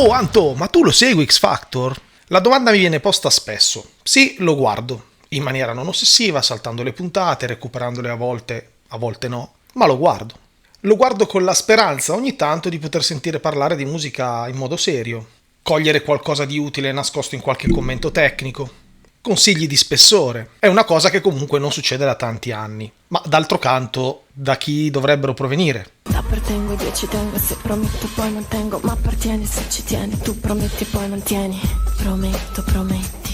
Oh Anto, ma tu lo segui X Factor? La domanda mi viene posta spesso. Sì, lo guardo, in maniera non ossessiva, saltando le puntate, recuperandole a volte no, ma lo guardo. Lo guardo con la speranza ogni tanto di poter sentire parlare di musica in modo serio, cogliere qualcosa di utile nascosto in qualche commento tecnico, consigli di spessore. È una cosa che comunque non succede da tanti anni, ma d'altro canto da chi dovrebbero provenire? Appartengo, Dio ci tengo, se prometto poi mantengo, ma appartieni se ci tieni, tu prometti e poi mantieni, prometto, prometti.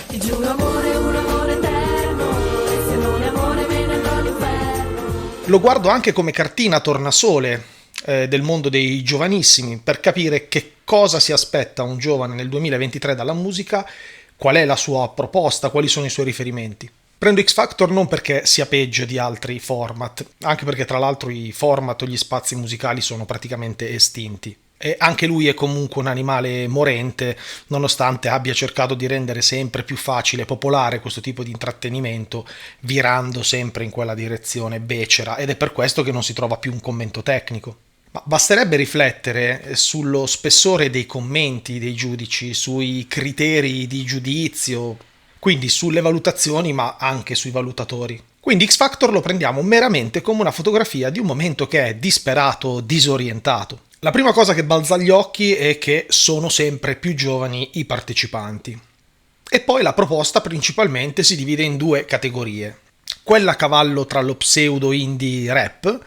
Ti giuro amore, un amore eterno, e se non è amore me ne andrò all'inferno. Lo guardo anche come cartina tornasole del mondo dei giovanissimi, per capire che cosa si aspetta un giovane nel 2023 dalla musica, qual è la sua proposta, quali sono i suoi riferimenti. Prendo X Factor non perché sia peggio di altri format, anche perché tra l'altro i format o gli spazi musicali sono praticamente estinti. E anche lui è comunque un animale morente, nonostante abbia cercato di rendere sempre più facile e popolare questo tipo di intrattenimento, virando sempre in quella direzione becera, ed è per questo che non si trova più un commento tecnico. Ma basterebbe riflettere sullo spessore dei commenti dei giudici, sui criteri di giudizio, quindi sulle valutazioni ma anche sui valutatori. Quindi X Factor lo prendiamo meramente come una fotografia di un momento che è disperato, disorientato. La prima cosa che balza agli occhi è che sono sempre più giovani i partecipanti. E poi la proposta principalmente si divide in due categorie. Quella a cavallo tra lo pseudo indie rap,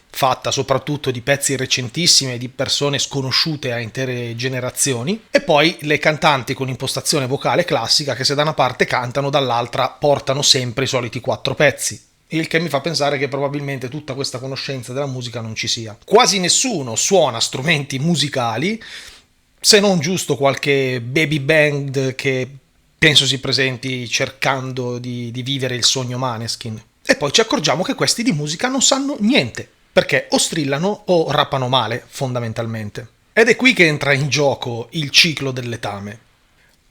fatta soprattutto di pezzi recentissimi e di persone sconosciute a intere generazioni, e poi le cantanti con impostazione vocale classica che se da una parte cantano, dall'altra portano sempre i soliti 4 pezzi. Il che mi fa pensare che probabilmente tutta questa conoscenza della musica non ci sia. Quasi nessuno suona strumenti musicali, se non giusto qualche baby band che penso si presenti cercando di vivere il sogno Maneskin. E poi ci accorgiamo che questi di musica non sanno niente, perché o strillano o rappano male, fondamentalmente. Ed è qui che entra in gioco il ciclo del letame.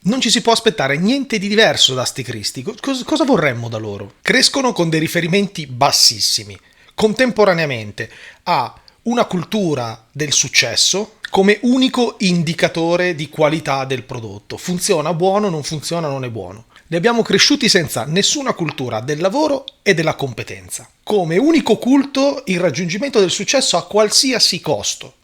Non ci si può aspettare niente di diverso da sti cristi. Cosa vorremmo da loro? Crescono con dei riferimenti bassissimi, contemporaneamente a una cultura del successo come unico indicatore di qualità del prodotto. Funziona buono, non funziona, non è buono. Li abbiamo cresciuti senza nessuna cultura del lavoro e della competenza. Come unico culto il raggiungimento del successo a qualsiasi costo.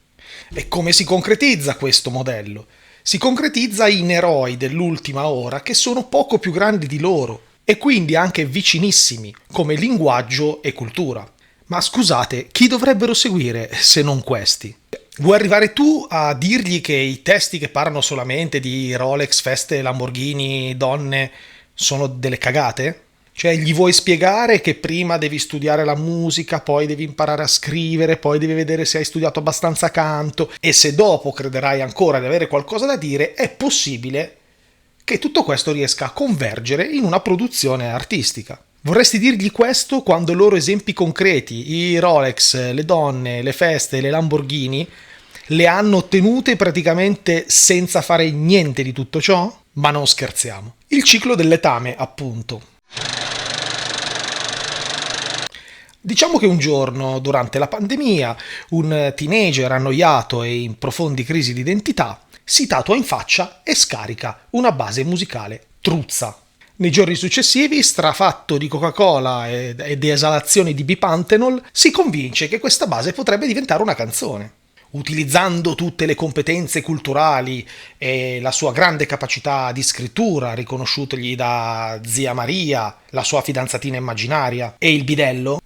E come si concretizza questo modello? Si concretizza in eroi dell'ultima ora che sono poco più grandi di loro e quindi anche vicinissimi come linguaggio e cultura. Ma scusate, chi dovrebbero seguire se non questi? Vuoi arrivare tu a dirgli che i testi che parlano solamente di Rolex, feste, Lamborghini, donne sono delle cagate? Cioè, gli vuoi spiegare che prima devi studiare la musica, poi devi imparare a scrivere, poi devi vedere se hai studiato abbastanza canto, e se dopo crederai ancora di avere qualcosa da dire, è possibile che tutto questo riesca a convergere in una produzione artistica. Vorresti dirgli questo quando i loro esempi concreti, i Rolex, le donne, le feste, le Lamborghini, le hanno ottenute praticamente senza fare niente di tutto ciò? Ma non scherziamo. Il ciclo del letame, appunto. Diciamo che un giorno, durante la pandemia, un teenager annoiato e in profondi crisi di identità si tatua in faccia e scarica una base musicale truzza. Nei giorni successivi, strafatto di Coca-Cola e di esalazioni di bipantenol, si convince che questa base potrebbe diventare una canzone. Utilizzando tutte le competenze culturali e la sua grande capacità di scrittura, riconosciutogli da zia Maria, la sua fidanzatina immaginaria, e il bidello,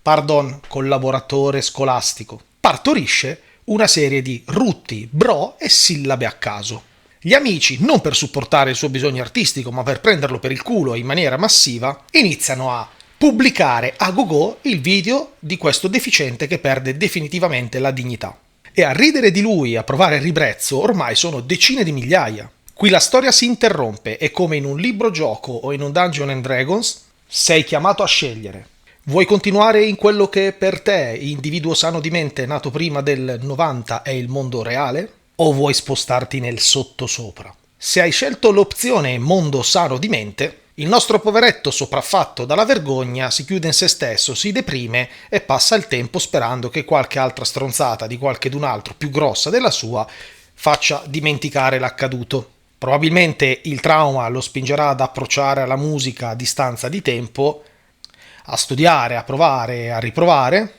collaboratore scolastico, partorisce una serie di rutti, bro e sillabe a caso. Gli amici, non per supportare il suo bisogno artistico, ma per prenderlo per il culo in maniera massiva, iniziano a pubblicare a go-go il video di questo deficiente che perde definitivamente la dignità. E a ridere di lui, a provare ribrezzo, ormai sono decine di migliaia. Qui la storia si interrompe e, come in un libro gioco o in un Dungeons and Dragons, sei chiamato a scegliere. Vuoi continuare in quello che per te, individuo sano di mente nato prima del 90, è il mondo reale? O vuoi spostarti nel sottosopra? Se hai scelto l'opzione mondo sano di mente, il nostro poveretto sopraffatto dalla vergogna si chiude in se stesso, si deprime e passa il tempo sperando che qualche altra stronzata di qualchedun altro più grossa della sua faccia dimenticare l'accaduto. Probabilmente il trauma lo spingerà ad approcciare alla musica a distanza di tempo, a studiare, a provare, a riprovare,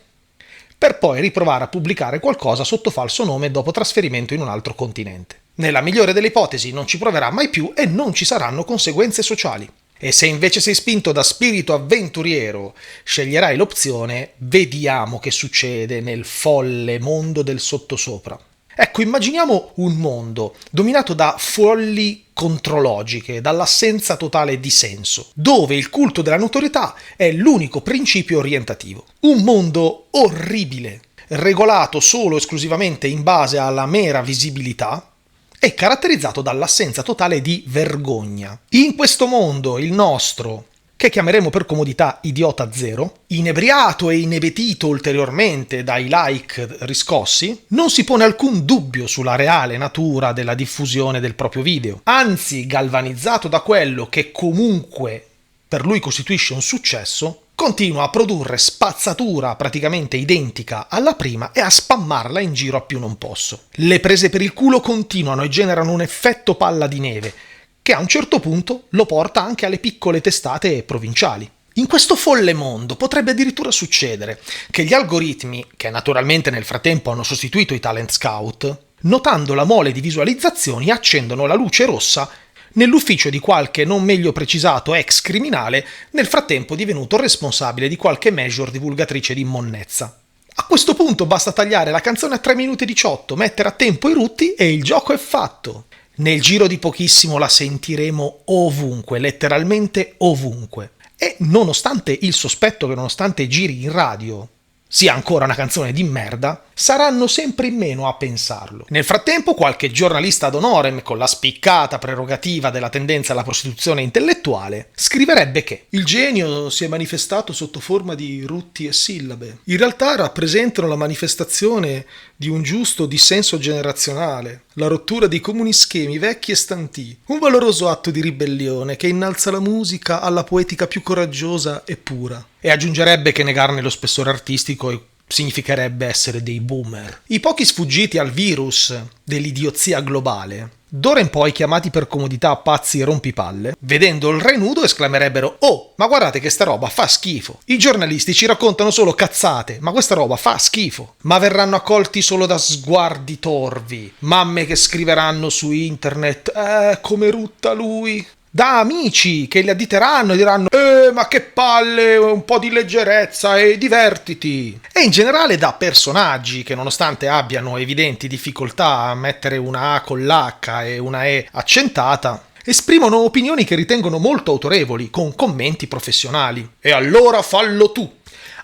per poi riprovare a pubblicare qualcosa sotto falso nome dopo trasferimento in un altro continente. Nella migliore delle ipotesi non ci proverà mai più e non ci saranno conseguenze sociali. E se invece sei spinto da spirito avventuriero, sceglierai l'opzione vediamo che succede nel folle mondo del sottosopra. Ecco, immaginiamo un mondo dominato da folli contrologiche, dall'assenza totale di senso, dove il culto della notorietà è l'unico principio orientativo. Un mondo orribile, regolato solo e esclusivamente in base alla mera visibilità, è caratterizzato dall'assenza totale di vergogna. In questo mondo, il nostro, che chiameremo per comodità Idiota Zero, inebriato e inebetito ulteriormente dai like riscossi, non si pone alcun dubbio sulla reale natura della diffusione del proprio video. Anzi, galvanizzato da quello che comunque per lui costituisce un successo, continua a produrre spazzatura praticamente identica alla prima e a spammarla in giro a più non posso. Le prese per il culo continuano e generano un effetto palla di neve, che a un certo punto lo porta anche alle piccole testate provinciali. In questo folle mondo potrebbe addirittura succedere che gli algoritmi, che naturalmente nel frattempo hanno sostituito i talent scout, notando la mole di visualizzazioni accendono la luce rossa nell'ufficio di qualche non meglio precisato ex criminale, nel frattempo divenuto responsabile di qualche major divulgatrice di monnezza. A questo punto basta tagliare la canzone a 3 minuti e 18, mettere a tempo i rutti e il gioco è fatto. Nel giro di pochissimo la sentiremo ovunque, letteralmente ovunque. E nonostante il sospetto che nonostante giri in radio sia ancora una canzone di merda, saranno sempre in meno a pensarlo. Nel frattempo qualche giornalista ad honorem, con la spiccata prerogativa della tendenza alla prostituzione intellettuale, scriverebbe che il genio si è manifestato sotto forma di rutti e sillabe. In realtà rappresentano la manifestazione di un giusto dissenso generazionale, la rottura di comuni schemi vecchi e stanti, un valoroso atto di ribellione che innalza la musica alla poetica più coraggiosa e pura. E aggiungerebbe che negarne lo spessore artistico significherebbe essere dei boomer. I pochi sfuggiti al virus dell'idiozia globale, d'ora in poi chiamati per comodità pazzi e rompipalle, vedendo il re nudo esclamerebbero «Oh, ma guardate che sta roba fa schifo! I giornalisti ci raccontano solo cazzate, ma questa roba fa schifo!» Ma verranno accolti solo da sguardi torvi, mamme che scriveranno su internet come rutta lui!» Da amici che li additeranno e diranno ma che palle, un po' di leggerezza e divertiti. E in generale da personaggi che nonostante abbiano evidenti difficoltà a mettere una A con l'H e una E accentata, esprimono opinioni che ritengono molto autorevoli, con commenti professionali. E allora fallo tu.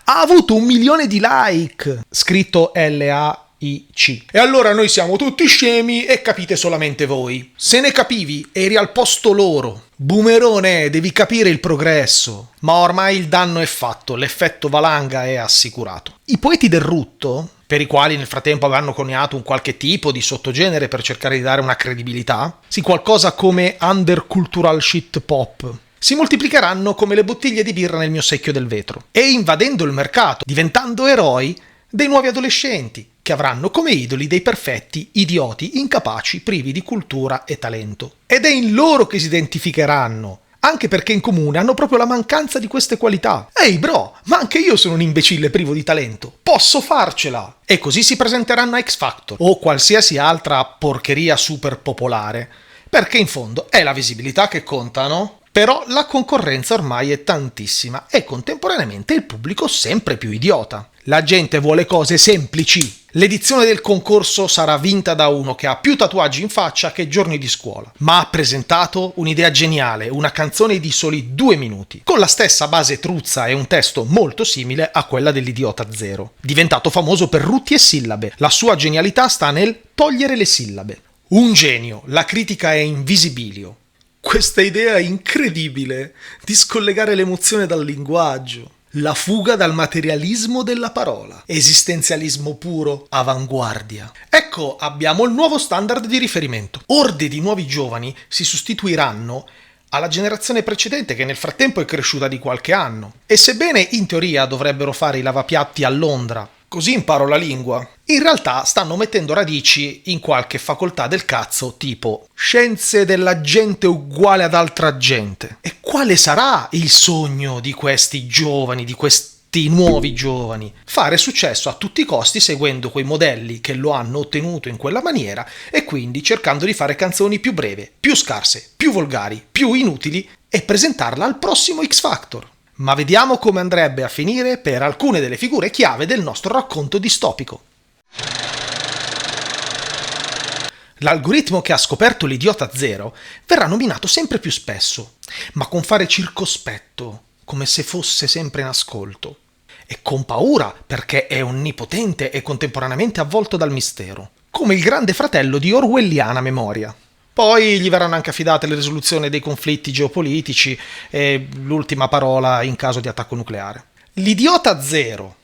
Ha avuto 1 milione di like, scritto LAIC. E allora noi siamo tutti scemi e capite solamente voi. Se ne capivi, eri al posto loro. Boomerone, devi capire il progresso. Ma ormai il danno è fatto, l'effetto valanga è assicurato. I poeti del rutto, per i quali nel frattempo avranno coniato un qualche tipo di sottogenere per cercare di dare una credibilità, sì, qualcosa come undercultural shit pop, si moltiplicheranno come le bottiglie di birra nel mio secchio del vetro e invadendo il mercato, diventando eroi dei nuovi adolescenti, che avranno come idoli dei perfetti idioti incapaci, privi di cultura e talento. Ed è in loro che si identificheranno, anche perché in comune hanno proprio la mancanza di queste qualità. Ehi bro, ma anche io sono un imbecille privo di talento, posso farcela! E così si presenteranno a X Factor, o qualsiasi altra porcheria super popolare, perché in fondo è la visibilità che conta, no? Però la concorrenza ormai è tantissima e contemporaneamente il pubblico sempre più idiota. La gente vuole cose semplici. L'edizione del concorso sarà vinta da uno che ha più tatuaggi in faccia che giorni di scuola, ma ha presentato un'idea geniale, una canzone di soli 2 minuti, con la stessa base truzza e un testo molto simile a quella dell'Idiota Zero. Diventato famoso per rutti e sillabe, la sua genialità sta nel togliere le sillabe. Un genio, la critica è in visibilio. Questa idea incredibile di scollegare l'emozione dal linguaggio, la fuga dal materialismo della parola, esistenzialismo puro, avanguardia. Ecco, abbiamo il nuovo standard di riferimento. Orde di nuovi giovani si sostituiranno alla generazione precedente che nel frattempo è cresciuta di qualche anno. E sebbene in teoria dovrebbero fare i lavapiatti a Londra, così imparo la lingua. In realtà stanno mettendo radici in qualche facoltà del cazzo tipo scienze della gente uguale ad altra gente. E quale sarà il sogno di questi giovani, di questi nuovi giovani? Fare successo a tutti i costi seguendo quei modelli che lo hanno ottenuto in quella maniera e quindi cercando di fare canzoni più brevi, più scarse, più volgari, più inutili e presentarla al prossimo X Factor. Ma vediamo come andrebbe a finire per alcune delle figure chiave del nostro racconto distopico. L'algoritmo che ha scoperto l'idiota zero verrà nominato sempre più spesso, ma con fare circospetto, come se fosse sempre in ascolto, e con paura perché è onnipotente e contemporaneamente avvolto dal mistero, come il grande fratello di orwelliana memoria. Poi gli verranno anche affidate le risoluzioni dei conflitti geopolitici e l'ultima parola in caso di attacco nucleare. L'idiota zero,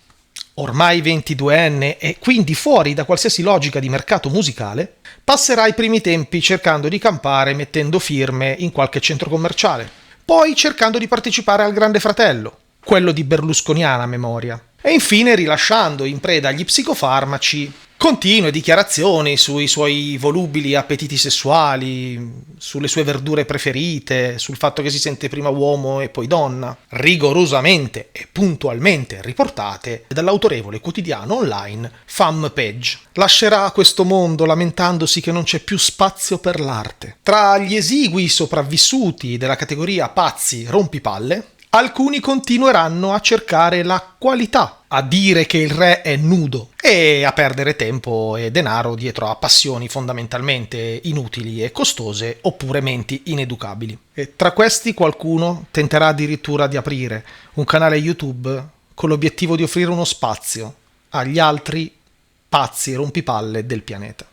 ormai 22enne e quindi fuori da qualsiasi logica di mercato musicale, passerà i primi tempi cercando di campare mettendo firme in qualche centro commerciale, poi cercando di partecipare al Grande Fratello, quello di berlusconiana memoria, e infine rilasciando in preda agli psicofarmaci continue dichiarazioni sui suoi volubili appetiti sessuali, sulle sue verdure preferite, sul fatto che si sente prima uomo e poi donna, rigorosamente e puntualmente riportate dall'autorevole quotidiano online FamPage. Lascerà questo mondo lamentandosi che non c'è più spazio per l'arte. Tra gli esigui sopravvissuti della categoria pazzi rompipalle, alcuni continueranno a cercare la qualità, a dire che il re è nudo e a perdere tempo e denaro dietro a passioni fondamentalmente inutili e costose oppure menti ineducabili. E tra questi qualcuno tenterà addirittura di aprire un canale YouTube con l'obiettivo di offrire uno spazio agli altri pazzi rompipalle del pianeta.